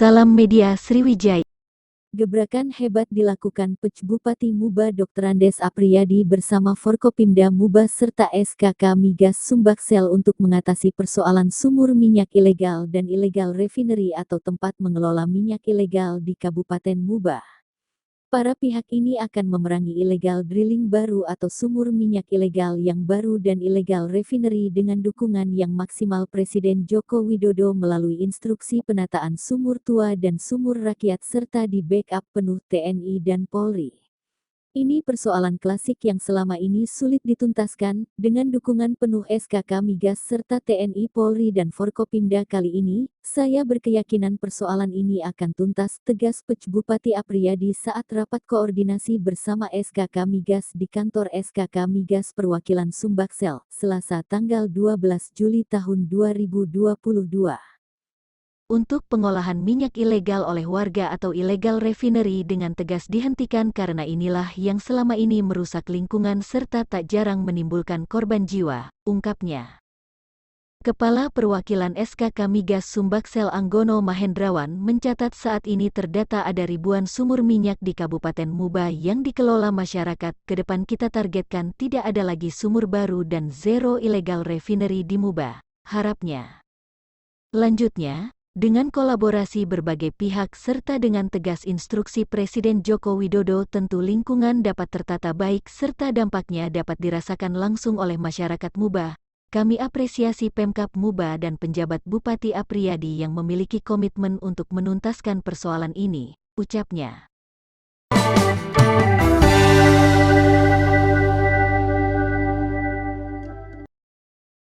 Salam Media Sriwijaya. Gebrakan hebat dilakukan Pej Bupati Muba Dr. Andes Apriyadi bersama Forkopimda Muba serta SKK Migas Sumbaksel untuk mengatasi persoalan sumur minyak ilegal dan illegal refinery atau tempat mengelola minyak ilegal di Kabupaten Muba. Para pihak ini akan memerangi illegal drilling baru atau sumur minyak ilegal yang baru dan illegal refinery dengan dukungan yang maksimal Presiden Joko Widodo melalui instruksi penataan sumur tua dan sumur rakyat serta di backup penuh TNI dan Polri. Ini persoalan klasik yang selama ini sulit dituntaskan, dengan dukungan penuh SKK Migas serta TNI Polri dan Forkopimda kali ini, saya berkeyakinan persoalan ini akan tuntas, tegas Pej Bupati Apriyadi saat rapat koordinasi bersama SKK Migas di kantor SKK Migas Perwakilan Sumbaksel, Selasa tanggal 12 Juli tahun 2022. Untuk pengolahan minyak ilegal oleh warga atau illegal refinery dengan tegas dihentikan karena inilah yang selama ini merusak lingkungan serta tak jarang menimbulkan korban jiwa, ungkapnya. Kepala Perwakilan SKK Migas Sumbaksel Anggono Mahendrawan mencatat saat ini terdata ada ribuan sumur minyak di Kabupaten Muba yang dikelola masyarakat. Kedepan kita targetkan tidak ada lagi sumur baru dan zero illegal refinery di Muba, harapnya. Lanjutnya, dengan kolaborasi berbagai pihak serta dengan tegas instruksi Presiden Joko Widodo tentu lingkungan dapat tertata baik serta dampaknya dapat dirasakan langsung oleh masyarakat Muba. Kami apresiasi Pemkab Muba dan penjabat Bupati Apriyadi yang memiliki komitmen untuk menuntaskan persoalan ini, ucapnya.